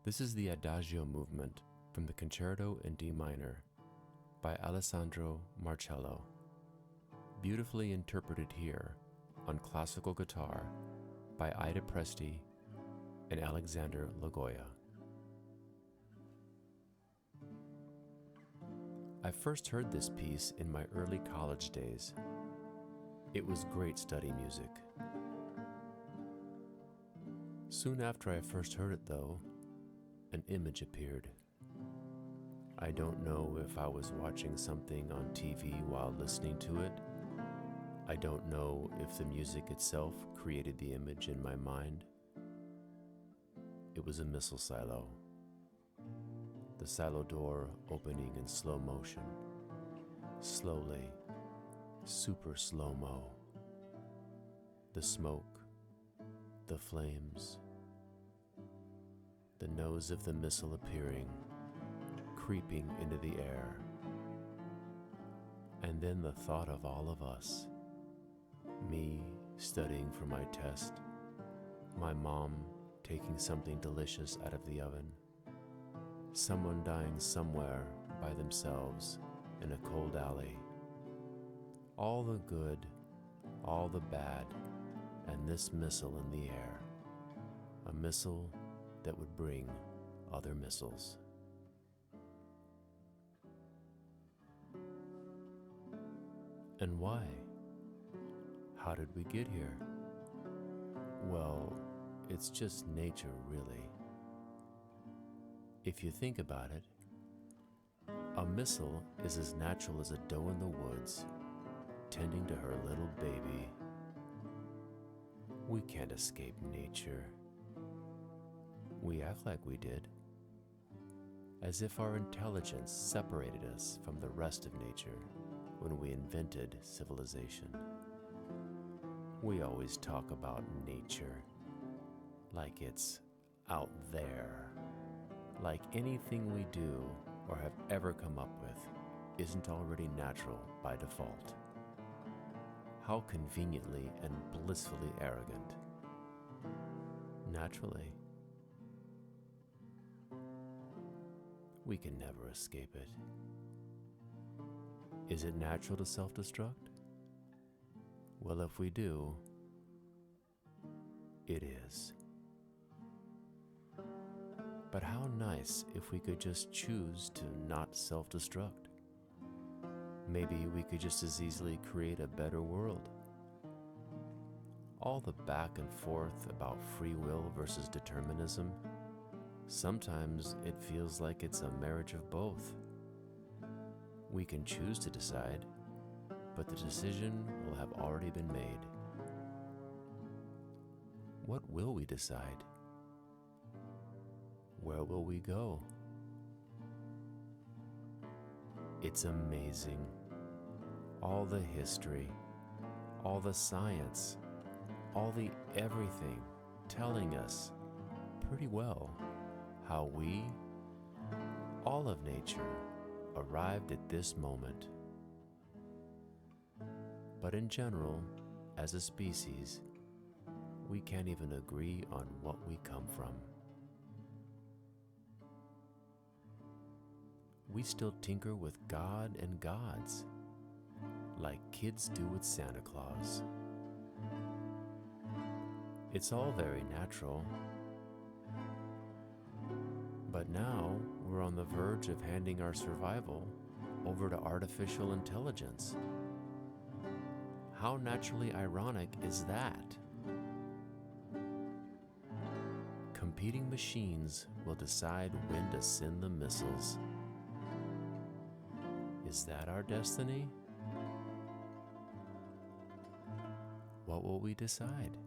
This is the Adagio movement from the Concerto in D Minor by Allesandro Marcello, beautifully interpreted here on classical guitar by Presti and Alexandre Lagoya. I first heard this piece in my early college days. It was great study music. Soon after I first heard it, though, an image appeared. I don't know if I was watching something on TV while listening to it. I don't know if the music itself created the image in my mind. It was a missile silo. The silo door opening in slow motion. Slowly, super slow-mo. The smoke, the flames, the nose of the missile appearing, creeping into the air. And then the thought of all of us, me studying for my test, my mom taking something delicious out of the oven, someone dying somewhere by themselves in a cold alley. All the good, all the bad, and this missile in the air, a missile that would bring other missiles. And why? How did we get here? Well, it's just nature, really. If you think about it, a missile is as natural as a doe in the woods tending to her little baby. We can't escape nature. We act like we did, as if our intelligence separated us from the rest of nature when we invented civilization. We always talk about nature like it's out there, like anything we do or have ever come up with isn't already natural by default. How conveniently and blissfully arrogant. Naturally, we can never escape it. Is it natural to self-destruct? Well, if we do, it is. But how nice if we could just choose to not self-destruct. Maybe we could just as easily create a better world. All the back and forth about free will versus determinism, sometimes it feels like it's a marriage of both. We can choose to decide, but the decision will have already been made. What will we decide? Where will we go? It's amazing. All the history, all the science, all the everything telling us pretty well how we, all of nature, arrived at this moment. But in general, as a species, we can't even agree on what we come from. We still tinker with God and gods, like kids do with Santa Claus. It's all very natural. But now we're on the verge of handing our survival over to artificial intelligence. How naturally ironic is that? Competing machines will decide when to send the missiles. Is that our destiny? What will we decide?